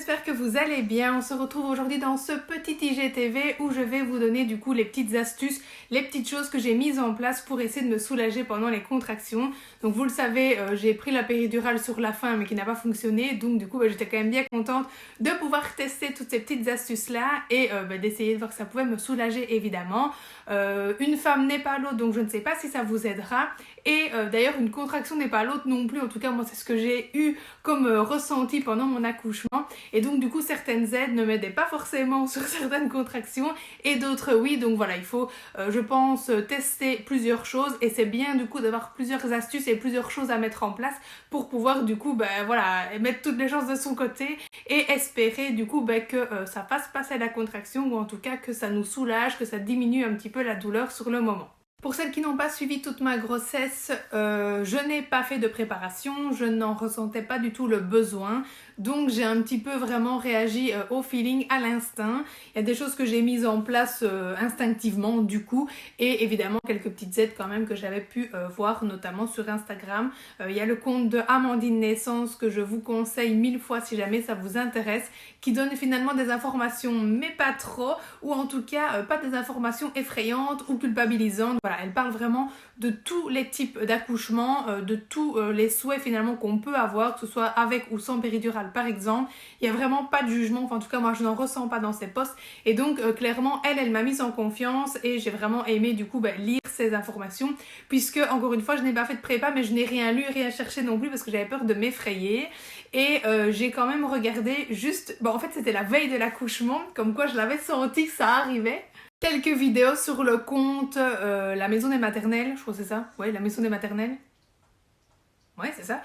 j'espère que vous allez bien. On se retrouve aujourd'hui dans ce petit IGTV où je vais vous donner du coup les petites astuces, les petites choses que j'ai mises en place pour essayer de me soulager pendant les contractions. Donc vous le savez, j'ai pris la péridurale sur la fin mais qui n'a pas fonctionné, donc du coup j'étais quand même bien contente de pouvoir tester toutes ces petites astuces là et d'essayer de voir que ça pouvait me soulager évidemment. Une femme n'est pas l'autre, donc je ne sais pas si ça vous aidera. Et d'ailleurs une contraction n'est pas l'autre non plus, en tout cas moi c'est ce que j'ai eu comme ressenti pendant mon accouchement. Et donc du coup certaines aides ne m'aidaient pas forcément sur certaines contractions et d'autres oui. Donc voilà, il faut je pense tester plusieurs choses et c'est bien du coup d'avoir plusieurs astuces et plusieurs choses à mettre en place pour pouvoir du coup voilà, mettre toutes les chances de son côté et espérer du coup que ça fasse passer la contraction ou en tout cas que ça nous soulage, que ça diminue un petit peu la douleur sur le moment. Pour celles qui n'ont pas suivi toute ma grossesse, je n'ai pas fait de préparation, je n'en ressentais pas du tout le besoin. Donc j'ai un petit peu vraiment réagi au feeling, à l'instinct. Il y a des choses que j'ai mises en place instinctivement du coup. Et évidemment quelques petites aides quand même que j'avais pu voir notamment sur Instagram. Il y a le compte de Amandine Naissance que je vous conseille 1000 fois si jamais ça vous intéresse. Qui donne finalement des informations mais pas trop. Ou en tout cas pas des informations effrayantes ou culpabilisantes. Voilà, elle parle vraiment de tous les types d'accouchements, de tous les souhaits finalement qu'on peut avoir, que ce soit avec ou sans péridurale par exemple. Il n'y a vraiment pas de jugement, enfin en tout cas moi je n'en ressens pas dans ces posts. Et donc clairement elle m'a mise en confiance et j'ai vraiment aimé du coup lire ces informations. Puisque encore une fois je n'ai pas fait de prépa mais je n'ai rien lu, rien cherché non plus parce que j'avais peur de m'effrayer. Et j'ai quand même regardé juste, en fait c'était la veille de l'accouchement, comme quoi je l'avais senti que ça arrivait. Quelques vidéos sur le compte La Maison des Maternelles, je crois que c'est ça. Ouais, La Maison des Maternelles. Ouais, c'est ça.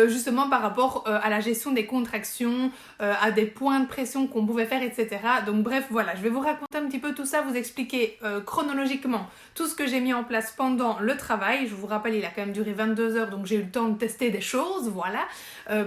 Justement par rapport à la gestion des contractions, à des points de pression qu'on pouvait faire, etc. Donc bref, voilà, je vais vous raconter un petit peu tout ça, vous expliquer chronologiquement tout ce que j'ai mis en place pendant le travail. Je vous rappelle, il a quand même duré 22 heures, donc j'ai eu le temps de tester des choses, voilà,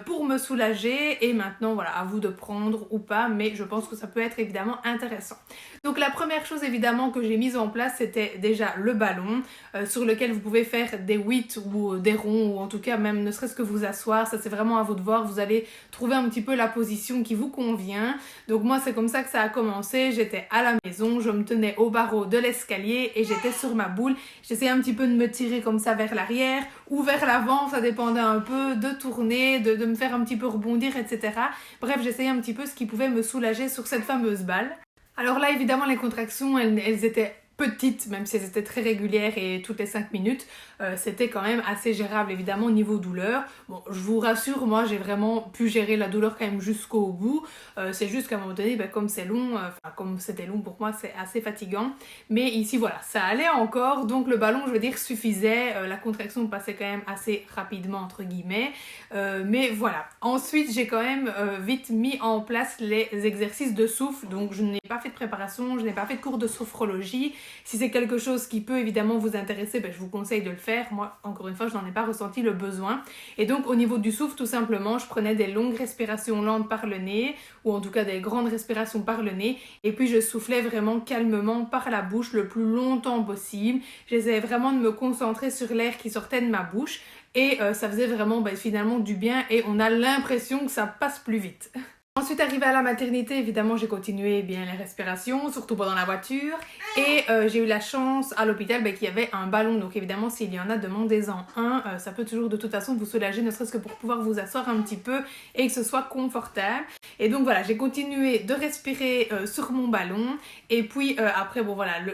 pour me soulager. Et maintenant, voilà, à vous de prendre ou pas, mais je pense que ça peut être évidemment intéressant. Donc la première chose évidemment que j'ai mise en place, c'était déjà le ballon, sur lequel vous pouvez faire des 8 ou des ronds, ou en tout cas même ne serait-ce que vous asseoir. Ça c'est vraiment à vous de voir, vous allez trouver un petit peu la position qui vous convient. Donc moi c'est comme ça que ça a commencé, j'étais à la maison, je me tenais au barreau de l'escalier et j'étais sur ma boule. J'essayais un petit peu de me tirer comme ça vers l'arrière ou vers l'avant, ça dépendait un peu, de tourner, de me faire un petit peu rebondir, etc. Bref, j'essayais un petit peu ce qui pouvait me soulager sur cette fameuse balle. Alors là évidemment les contractions elles étaient petites, même si elles étaient très régulières et toutes les 5 minutes, c'était quand même assez gérable évidemment au niveau douleur. Bon, je vous rassure, moi j'ai vraiment pu gérer la douleur quand même jusqu'au bout. C'est juste qu'à un moment donné, comme c'est long, comme c'était long pour moi, c'est assez fatigant. Mais ici voilà, ça allait encore, donc le ballon je veux dire suffisait, la contraction passait quand même assez rapidement entre guillemets. Mais voilà, ensuite j'ai quand même vite mis en place les exercices de souffle, donc je n'ai pas fait de préparation, je n'ai pas fait de cours de sophrologie. Si c'est quelque chose qui peut évidemment vous intéresser, je vous conseille de le faire. Moi, encore une fois, je n'en ai pas ressenti le besoin. Et donc, au niveau du souffle, tout simplement, je prenais des longues respirations lentes par le nez, ou en tout cas des grandes respirations par le nez, et puis je soufflais vraiment calmement par la bouche le plus longtemps possible. J'essayais vraiment de me concentrer sur l'air qui sortait de ma bouche, et ça faisait vraiment finalement du bien, et on a l'impression que ça passe plus vite. Ensuite, arrivée à la maternité, évidemment, j'ai continué bien les respirations, surtout pendant la voiture. Et j'ai eu la chance à l'hôpital qu'il y avait un ballon. Donc évidemment, s'il y en a, demandez-en un. Ça peut toujours de toute façon vous soulager, ne serait-ce que pour pouvoir vous asseoir un petit peu et que ce soit confortable. Et donc voilà, j'ai continué de respirer sur mon ballon. Et puis après,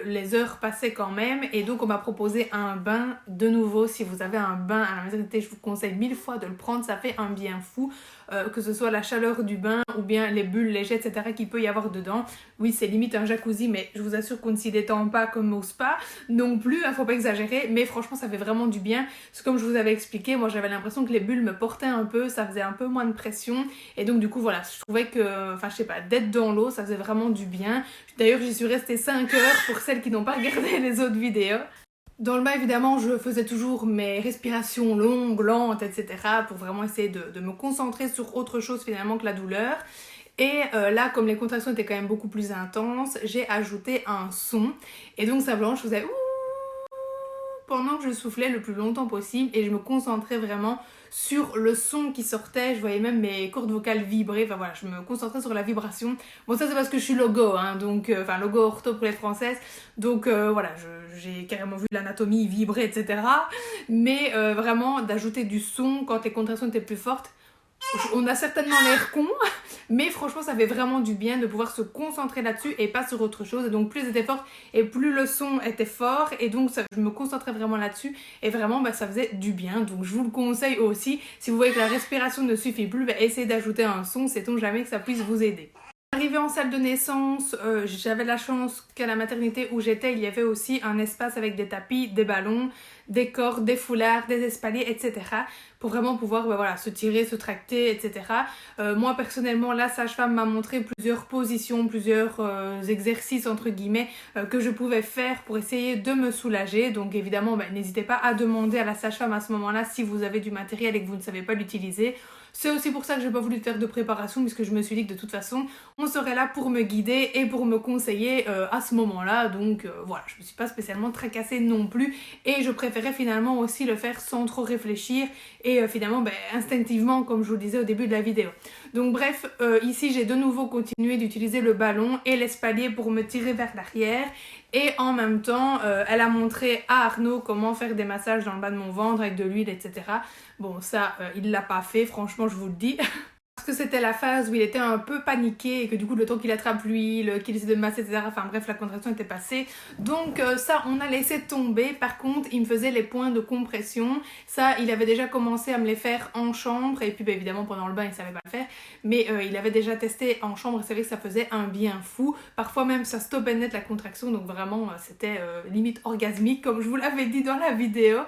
les heures passaient quand même. Et donc on m'a proposé un bain de nouveau. Si vous avez un bain à la maternité, je vous conseille 1000 fois de le prendre. Ça fait un bien fou. Que ce soit la chaleur du bain ou bien les bulles, les jets, etc. qu'il peut y avoir dedans. Oui, c'est limite un jacuzzi, mais je vous assure qu'on ne s'y détend pas comme au spa non plus, faut pas exagérer, mais franchement ça fait vraiment du bien. C'est comme je vous avais expliqué, moi j'avais l'impression que les bulles me portaient un peu, ça faisait un peu moins de pression, et donc du coup voilà, je trouvais que, je sais pas, d'être dans l'eau, ça faisait vraiment du bien. D'ailleurs j'y suis restée 5 heures pour celles qui n'ont pas regardé les autres vidéos. Dans le bain, évidemment, je faisais toujours mes respirations longues, lentes, etc. pour vraiment essayer de me concentrer sur autre chose finalement que la douleur. Et là, comme les contractions étaient quand même beaucoup plus intenses, j'ai ajouté un son. Et donc simplement, je faisais ouh pendant que je soufflais le plus longtemps possible et je me concentrais vraiment sur le son qui sortait. Je voyais même mes cordes vocales vibrer. Enfin voilà, je me concentrais sur la vibration. Bon, ça c'est parce que je suis logo, hein, donc enfin logo ortho pour les françaises. Donc voilà, j'ai carrément vu l'anatomie vibrer, etc. Mais vraiment d'ajouter du son quand les contractions étaient plus fortes. On a certainement l'air con, mais franchement ça fait vraiment du bien de pouvoir se concentrer là-dessus et pas sur autre chose. Et donc plus c'était fort et plus le son était fort, et donc je me concentrais vraiment là-dessus et vraiment ça faisait du bien. Donc je vous le conseille aussi, si vous voyez que la respiration ne suffit plus, essayez d'ajouter un son, sait-on jamais que ça puisse vous aider. Arrivée en salle de naissance, j'avais la chance qu'à la maternité où j'étais, il y avait aussi un espace avec des tapis, des ballons, des cordes, des foulards, des espaliers, etc. pour vraiment pouvoir se tirer, se tracter, etc. Moi personnellement, la sage-femme m'a montré plusieurs positions, plusieurs exercices entre guillemets que je pouvais faire pour essayer de me soulager. Donc évidemment, n'hésitez pas à demander à la sage-femme à ce moment-là si vous avez du matériel et que vous ne savez pas l'utiliser. C'est aussi pour ça que je n'ai pas voulu faire de préparation, puisque je me suis dit que de toute façon, on serait là pour me guider et pour me conseiller à ce moment-là. Donc voilà, je ne me suis pas spécialement tracassée non plus. Et je préférais finalement aussi le faire sans trop réfléchir et finalement instinctivement, comme je vous le disais au début de la vidéo. Donc bref, ici j'ai de nouveau continué d'utiliser le ballon et l'espalier pour me tirer vers l'arrière. Et en même temps, elle a montré à Arnaud comment faire des massages dans le bas de mon ventre avec de l'huile, etc. Bon, ça, il l'a pas fait, franchement, je vous le dis. Parce que c'était la phase où il était un peu paniqué et que du coup le temps qu'il attrape l'huile, qu'il essaie de masser, etc. Enfin bref, la contraction était passée. Donc ça, on a laissé tomber. Par contre, il me faisait les points de compression. Ça, il avait déjà commencé à me les faire en chambre. Et puis évidemment, pendant le bain, il savait pas le faire. Mais il avait déjà testé en chambre et c'est vrai que ça faisait un bien fou. Parfois même, ça stoppait net la contraction. Donc vraiment, c'était limite orgasmique, comme je vous l'avais dit dans la vidéo.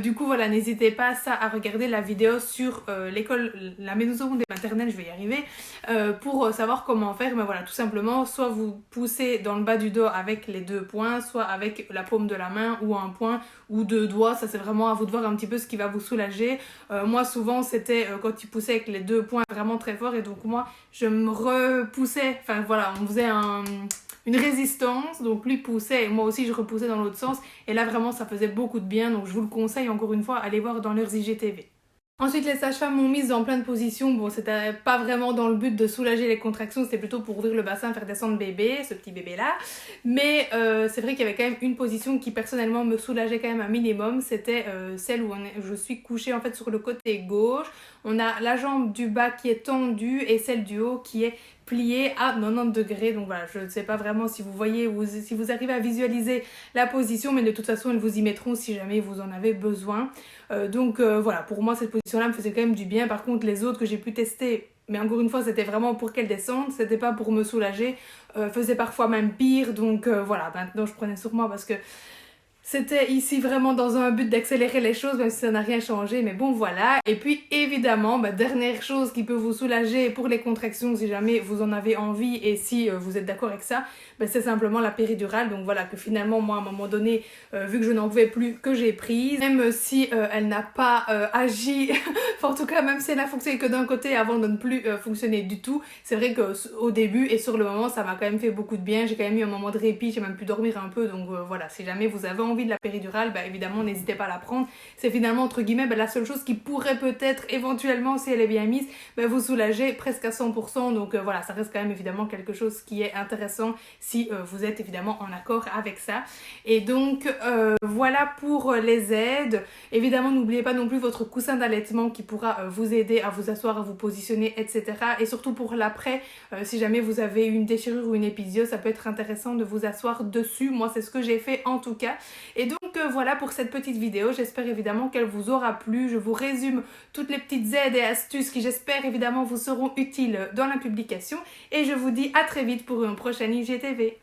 Du coup, voilà, n'hésitez pas à regarder la vidéo sur l'école, la maison des maternelle, je vais y arriver, pour savoir comment faire. Mais voilà, tout simplement, soit vous poussez dans le bas du dos avec les deux poings, soit avec la paume de la main ou un poing ou deux doigts. Ça c'est vraiment à vous de voir un petit peu ce qui va vous soulager. Moi souvent c'était quand il poussait avec les deux poings vraiment très fort, et donc moi je me repoussais, enfin voilà, on faisait une résistance, donc lui poussait et moi aussi je repoussais dans l'autre sens, et là vraiment ça faisait beaucoup de bien. Donc je vous le conseille encore une fois, allez voir dans leurs IGTV. Ensuite, les sages-femmes m'ont mise dans plein de positions. Bon, c'était pas vraiment dans le but de soulager les contractions, c'était plutôt pour ouvrir le bassin, faire descendre bébé, ce petit bébé-là. Mais c'est vrai qu'il y avait quand même une position qui personnellement me soulageait quand même un minimum. C'était celle où je suis couchée en fait sur le côté gauche. On a la jambe du bas qui est tendue et celle du haut qui est pliée à 90 degrés. Donc voilà, je ne sais pas vraiment si vous voyez ou si vous arrivez à visualiser la position, mais de toute façon, elles vous y mettront si jamais vous en avez besoin. Donc voilà, pour moi, cette position-là me faisait quand même du bien. Par contre, les autres que j'ai pu tester, mais encore une fois, c'était vraiment pour qu'elles descendent, c'était pas pour me soulager, faisaient parfois même pire. Donc voilà, maintenant je prenais sur moi parce que c'était ici vraiment dans un but d'accélérer les choses, même si ça n'a rien changé, mais bon voilà. Et puis évidemment, dernière chose qui peut vous soulager pour les contractions si jamais vous en avez envie et si vous êtes d'accord avec ça, c'est simplement la péridurale. Donc voilà, que finalement moi à un moment donné, vu que je n'en pouvais plus, que j'ai prise. Même si elle n'a pas agi, enfin, en tout cas même si elle a fonctionné que d'un côté avant de ne plus fonctionner du tout, c'est vrai qu'au début et sur le moment ça m'a quand même fait beaucoup de bien. J'ai quand même eu un moment de répit, j'ai même pu dormir un peu. Donc voilà, si jamais vous avez envie de la péridurale, évidemment n'hésitez pas à la prendre. C'est finalement entre guillemets la seule chose qui pourrait peut-être éventuellement, si elle est bien mise, vous soulager presque à 100%. Donc voilà, ça reste quand même évidemment quelque chose qui est intéressant si vous êtes évidemment en accord avec ça. Et donc voilà pour les aides. Évidemment n'oubliez pas non plus votre coussin d'allaitement qui pourra vous aider à vous asseoir, à vous positionner, etc. Et surtout pour l'après, si jamais vous avez une déchirure ou une épisio, ça peut être intéressant de vous asseoir dessus. Moi c'est ce que j'ai fait en tout cas. Et donc voilà pour cette petite vidéo, j'espère évidemment qu'elle vous aura plu. Je vous résume toutes les petites aides et astuces qui j'espère évidemment vous seront utiles dans la publication, et je vous dis à très vite pour une prochaine IGTV.